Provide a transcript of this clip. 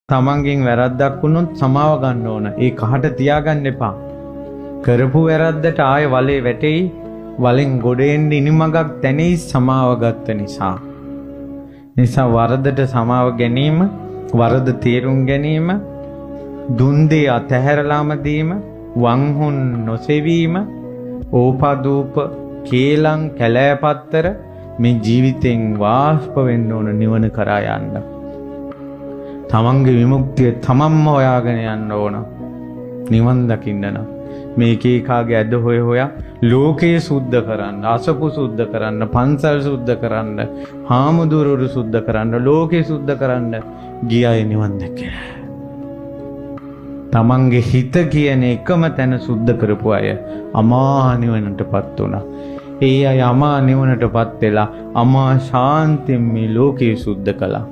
තමන්ගෙන් වැරද්දක් වුණොත් සමාව ගන්න ඕන. ඒ කහට තියාගන්න එපා. කරපු වැරද්දට ආයෙ වලේ වැටෙයි. වලෙන් ගොඩ එන්න ඉනිමගක් තැනෙයි සමාව ගත්ත නිසා. නිසා වරදට සමාව ගැනීම, වරද තේරුම් ගැනීම, දුන් දේ අතහැරලාම දීම, වංහුන් නොසෙවීම, ඕපදූප කේලම් කැලෑපත්තර මේ ජීවිතෙන් වාෂ්ප වෙන්න ඕන නිවන කරා යන්න. තමන්ගේ විමුක්තිය තමන්ම හොයාගෙන යන්න ඕන. නිවන් දකින්න නම් මේක එකාගේ ඇද හොය හොයා ලෝකේ සුද්ධ කරන්න, අසපු සුද්ධ කරන්න, පන්සල් සුද්ධ කරන්න, හාමුදුරුවරු සුද්ධ කරන්න, ලෝකේ සුද්ධ කරන්න ගියයි නිවන් දැක්කේ. තමන්ගේ හිත කියන එකම තැන සුද්ධ කරපු අය අමා නිවනටපත් වුණා. ඒ අය අමා නිවනටපත් වෙලා අමා ශාන්තියෙන් මේ ලෝකේ සුද්ධ කළා.